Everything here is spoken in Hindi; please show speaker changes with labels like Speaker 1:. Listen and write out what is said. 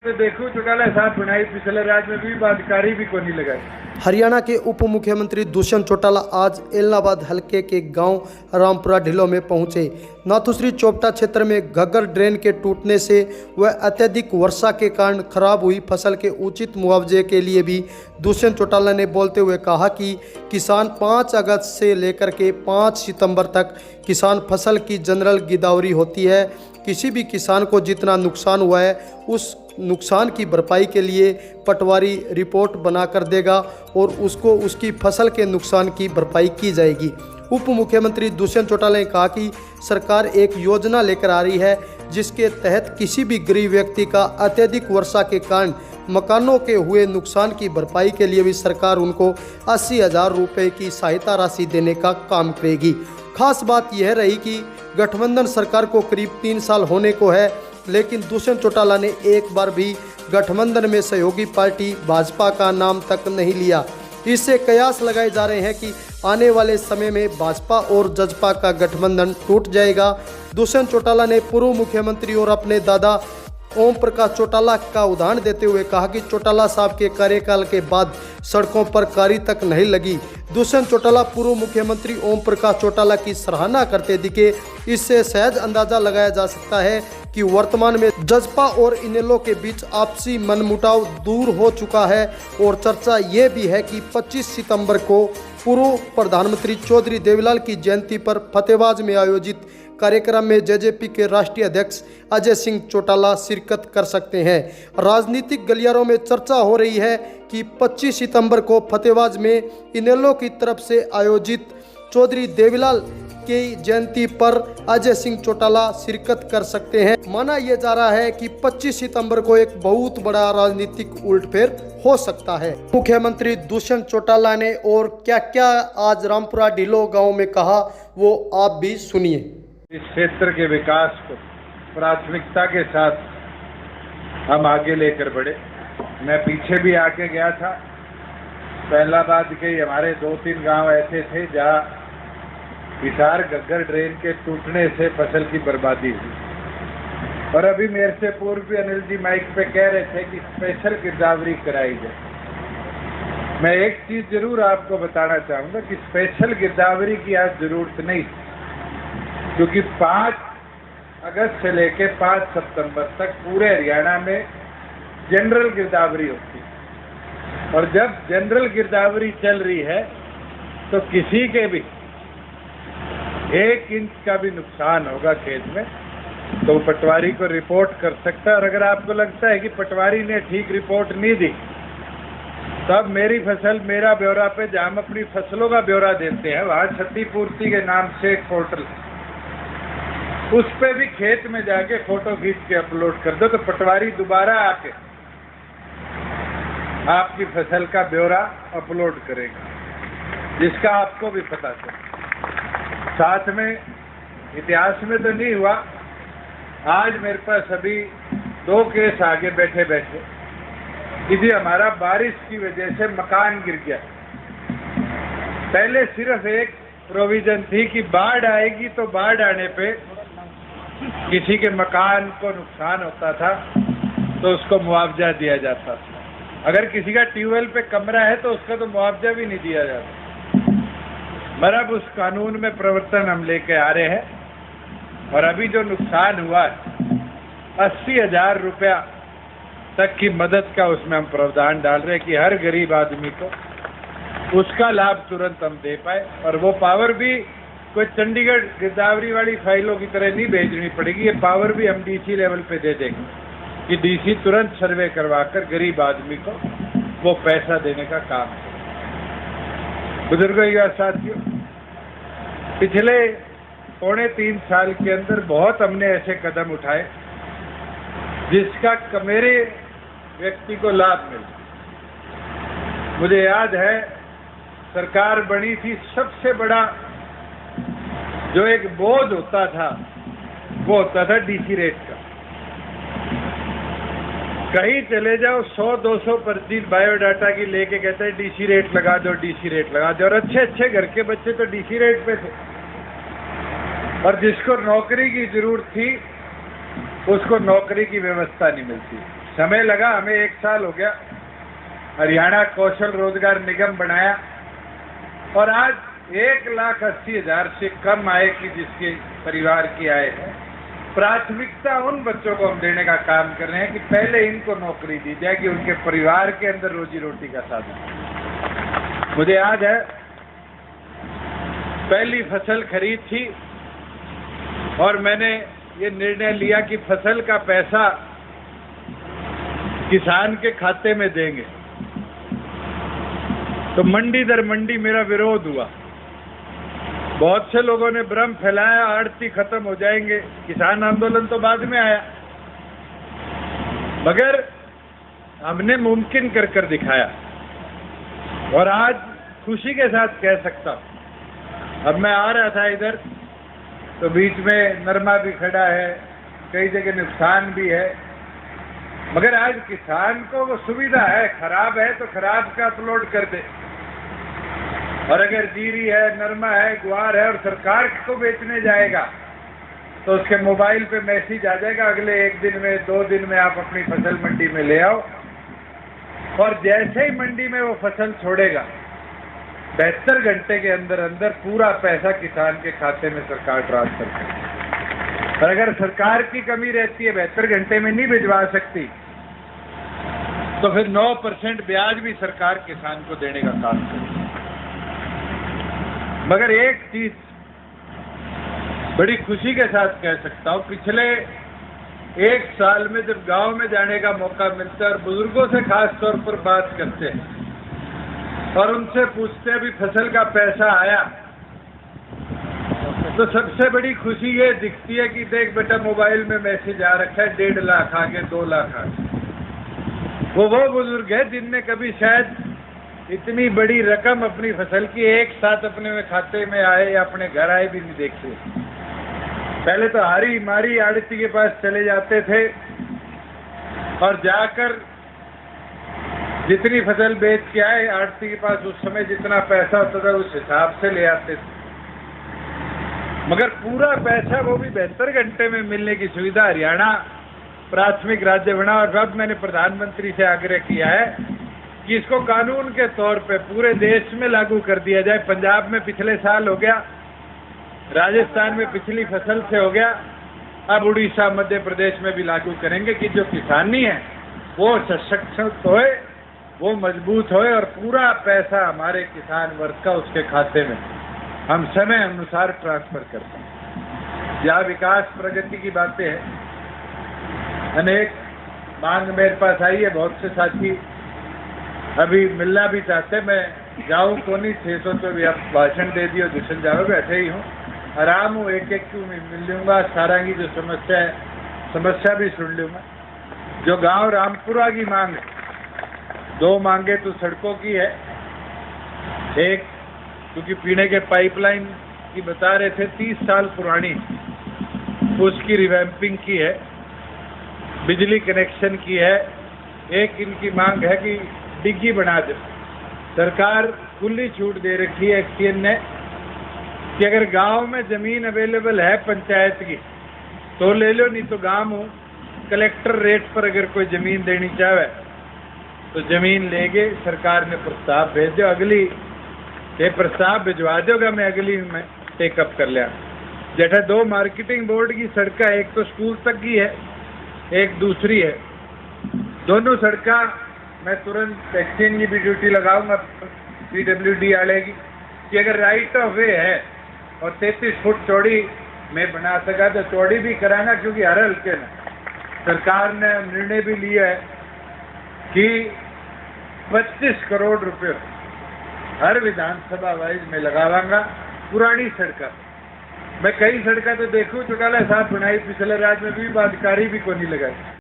Speaker 1: तो देखो चौटाला साहब बनाई पिछले राज्य में भी बातकारी भी को नहीं लगाई।
Speaker 2: हरियाणा के उप मुख्यमंत्री दुष्यंत चौटाला आज एलनाबाद हलके के गांव रामपुरा ढिलो में पहुंचे। नाथुश्री चोपटा क्षेत्र में घग्गर ड्रेन के टूटने से व अत्यधिक वर्षा के कारण खराब हुई फसल के उचित मुआवजे के लिए भी दुष्यंत चौटाला ने बोलते हुए कहा कि किसान 5 अगस्त से लेकर के 5 सितंबर तक किसान फसल की जनरल गिरदावरी होती है। किसी भी किसान को जितना नुकसान हुआ है उस नुकसान की भरपाई के लिए पटवारी रिपोर्ट बनाकर देगा और उसको उसकी फसल के नुकसान की भरपाई की जाएगी। उप मुख्यमंत्री दुष्यंत चौटाला ने कहा कि सरकार एक योजना लेकर आ रही है जिसके तहत किसी भी गरीब व्यक्ति का अत्यधिक वर्षा के कारण मकानों के हुए नुकसान की भरपाई के लिए भी सरकार उनको 80,000 रुपये की सहायता राशि देने का काम करेगी। खास बात यह रही कि गठबंधन सरकार को करीब 3 साल होने को है, लेकिन दुष्यंत चौटाला ने एक बार भी गठबंधन में सहयोगी पार्टी भाजपा का नाम तक नहीं लिया। इससे कयास लगाए जा रहे हैं कि आने वाले समय में भाजपा और जजपा का गठबंधन टूट जाएगा। दुष्यंत चौटाला ने पूर्व मुख्यमंत्री और अपने दादा ओम प्रकाश चौटाला का उदाहरण देते हुए कहा कि चौटाला साहब के कार्यकाल के बाद सड़कों पर कारी तक नहीं लगी। दुष्यंत चौटाला पूर्व मुख्यमंत्री ओम प्रकाश चौटाला की सराहना करते दिखे। इससे सहज अंदाजा लगाया जा सकता है कि वर्तमान में जजपा और इनेलो के बीच आपसी मनमुटाव दूर हो चुका है और चर्चा ये भी है कि 25 सितंबर को पूर्व प्रधानमंत्री चौधरी देवीलाल की जयंती पर फतेहबाद में आयोजित कार्यक्रम में जेजेपी के राष्ट्रीय अध्यक्ष अजय सिंह चौटाला शिरकत कर सकते हैं। राजनीतिक गलियारों में चर्चा हो रही है कि 25 सितंबर को फतेहबाद में इनेलो की तरफ से आयोजित चौधरी देवीलाल की जयंती पर अजय सिंह चौटाला शिरकत कर सकते हैं। माना यह जा रहा है कि 25 सितंबर को एक बहुत बड़ा राजनीतिक उलटफेर हो सकता है। मुख्यमंत्री दुष्यंत चौटाला ने और क्या क्या आज रामपुरा ढिलो गांव में कहा वो आप भी सुनिए।
Speaker 1: इस क्षेत्र के विकास को प्राथमिकता के साथ हम आगे लेकर बढ़े। मैं पीछे भी आके गया था। एलनाबाद के हमारे 2-3 गांव ऐसे थे जहां हिसार घग्गर ड्रेन के टूटने से फसल की बर्बादी हुई। और अभी मेरे से पूर्व भी अनिल जी माइक पे कह रहे थे कि स्पेशल गिरदावरी कराई जाए। मैं एक चीज जरूर आपको बताना चाहूंगा कि स्पेशल गिरदावरी की आज जरूरत नहीं, क्योंकि 5 अगस्त से लेकर 5 सितंबर तक पूरे हरियाणा में जनरल गिरदावरी होती है। और जब जनरल गिरदावरी चल रही है तो किसी के भी 1 इंच का भी नुकसान होगा खेत में तो पटवारी को रिपोर्ट कर सकता है। और अगर आपको लगता है कि पटवारी ने ठीक रिपोर्ट नहीं दी तब मेरी फसल मेरा ब्यौरा पे जहां हम अपनी फसलों का ब्यौरा देते हैं वहां क्षतिपूर्ति के नाम से एक पोर्टल, उस पे भी खेत में जाके फोटो खींच के अपलोड कर दो तो पटवारी दोबारा आके आपकी फसल का ब्यौरा अपलोड करेगा, जिसका आपको भी पता चले। साथ में इतिहास में तो नहीं हुआ, आज मेरे पास अभी 2 केस आगे बैठे बैठे कि जी हमारा बारिश की वजह से मकान गिर गया। पहले सिर्फ एक प्रोविजन थी कि बाढ़ आएगी तो बाढ़ आने पे किसी के मकान को नुकसान होता था तो उसको मुआवजा दिया जाता था। अगर किसी का ट्यूबवेल पे कमरा है तो उसका तो मुआवजा भी नहीं दिया जाता। मगर अब उस कानून में परिवर्तन हम लेके आ रहे हैं और अभी जो नुकसान हुआ है 80,000 रुपया तक की मदद का उसमें हम प्रावधान डाल रहे हैं कि हर गरीब आदमी को उसका लाभ तुरंत हम दे पाए। और वो पावर भी कोई चंडीगढ़ गिरदावरी वाली फाइलों की तरह नहीं भेजनी पड़ेगी। ये पावर भी हम डीसी लेवल पे दे देंगे कि डीसी तुरंत सर्वे करवाकर गरीब आदमी को वो पैसा देने का काम करे। बुजुर्गों या साथियों, पिछले 3.25 साल के अंदर बहुत हमने ऐसे कदम उठाए जिसका मेरे व्यक्ति को लाभ मिला। मुझे याद है सरकार बनी थी, सबसे बड़ा जो एक बोझ होता था वो होता था डीसी रेट का। कहीं चले जाओ 100-200 पर्ची बायोडाटा की लेके कहते हैं डीसी रेट लगा दो, डीसी रेट लगा दो। और अच्छे अच्छे घर के बच्चे तो डीसी रेट पे थे और जिसको नौकरी की जरूरत थी उसको नौकरी की व्यवस्था नहीं मिलती। समय लगा, हमें 1 साल हो गया। हरियाणा कौशल रोजगार निगम बनाया और आज 1,80,000 से कम आय की जिसके परिवार की आय है, प्राथमिकता उन बच्चों को हम देने का काम कर रहे हैं कि पहले इनको नौकरी दी जाए कि उनके परिवार के अंदर रोजी रोटी का साधन। मुझे याद है पहली फसल खरीद थी और मैंने ये निर्णय लिया कि फसल का पैसा किसान के खाते में देंगे, तो मंडी दर मंडी मेरा विरोध हुआ। बहुत से लोगों ने भ्रम फैलाया, आड़ती खत्म हो जाएंगे, किसान आंदोलन तो बाद में आया, मगर हमने मुमकिन कर दिखाया। और आज खुशी के साथ कह सकता हूं, अब मैं आ रहा था इधर तो बीच में नरमा भी खड़ा है, कई जगह नुकसान भी है, मगर आज किसान को वो सुविधा है, खराब है तो खराब का अपलोड कर दे, और अगर जीरी है, नरमा है, ग्वार है और सरकार को बेचने जाएगा तो उसके मोबाइल पे मैसेज आ जाएगा, अगले 1 दिन में 2 दिन में आप अपनी फसल मंडी में ले आओ। और जैसे ही मंडी में वो फसल छोड़ेगा 72 घंटे के अंदर अंदर पूरा पैसा किसान के खाते में सरकार ट्रांसफर करेगी। और अगर सरकार की कमी रहती है, 72 घंटे में नहीं भिजवा सकती, तो फिर 9% ब्याज भी सरकार किसान को देने का काम करेगी। मगर एक चीज बड़ी खुशी के साथ कह सकता हूं, पिछले 1 साल में जब गांव में जाने का मौका मिलता है और बुजुर्गों से खास तौर पर बात करते हैं और उनसे पूछते हैं भी फसल का पैसा आया, तो सबसे बड़ी खुशी ये दिखती है कि देख बेटा मोबाइल में मैसेज आ रखा है, 1.5 लाख आ गए, 2 लाख आ गए। वो बुजुर्ग है जिनने कभी शायद इतनी बड़ी रकम अपनी फसल की एक साथ अपने में खाते में आए या अपने घर आए भी नहीं देखी। पहले तो हारी मारी आड़ती के पास चले जाते थे और जाकर जितनी फसल बेच के आए, आड़ती के पास उस समय जितना पैसा होता था उस हिसाब से ले आते थे, मगर पूरा पैसा वो भी 72 घंटे में मिलने की सुविधा हरियाणा प्राथमिक राज्य बना। और अब मैंने प्रधानमंत्री से आग्रह किया है कि इसको कानून के तौर पे पूरे देश में लागू कर दिया जाए। पंजाब में पिछले साल हो गया, राजस्थान में पिछली फसल से हो गया, अब उड़ीसा मध्य प्रदेश में भी लागू करेंगे कि जो किसानी है वो सशक्त होए, वो मजबूत होए और पूरा पैसा हमारे किसान वर्ग का उसके खाते में हम समय अनुसार ट्रांसफर करते हैं। जहाँ विकास प्रगति की बातें हैं, अनेक मांग मेरे पास आई है, बहुत से साथी अभी मिलना भी चाहते, मैं जाऊं तो नहीं, 600 तो भी आप भाषण दे दियो, दुष्यंत जाओ, बैठे ही हूँ, आराम हूँ, एक क्यों मिल लूँगा, सारा की जो समस्या है समस्या भी सुन लूँगा। जो गांव रामपुरा की मांग है, 2 मांगे तो सड़कों की है, एक क्योंकि पीने के पाइपलाइन की बता रहे थे 30 साल पुरानी, उसकी रिवैम्पिंग की है, बिजली कनेक्शन की है। एक इनकी मांग है कि डिग्गी बना दे। सरकार खुली छूट दे रखी है एक्सीएन ने कि अगर गांव में जमीन अवेलेबल है पंचायत की तो ले लो, नहीं तो गांव कलेक्टर रेट पर अगर कोई जमीन देनी चाहे तो जमीन लेके सरकार ने प्रस्ताव भेज दो, अगली ये प्रस्ताव भिजवा दोगा, मैं अगली में टेकअप कर लिया। जैसे 2 मार्केटिंग बोर्ड की सड़क, एक तो स्कूल तक की है, एक दूसरी है, दोनों सड़का मैं तुरंत एक्सचेंज की भी ड्यूटी लगाऊंगा PWD वाले की कि अगर राइट ऑफ वे है और 33 फुट चौड़ी में बना सका तो चौड़ी भी कराना, क्योंकि हर हल्के में सरकार ने निर्णय भी लिया है कि 25 करोड़ रुपए हर विधानसभा वाइज में लगावांगा। पुरानी सड़क मैं कई सड़कें तो देखूं, चौटाला साहब बनाई पिछले राज में भी अधिकारी भी को नहीं लगाई।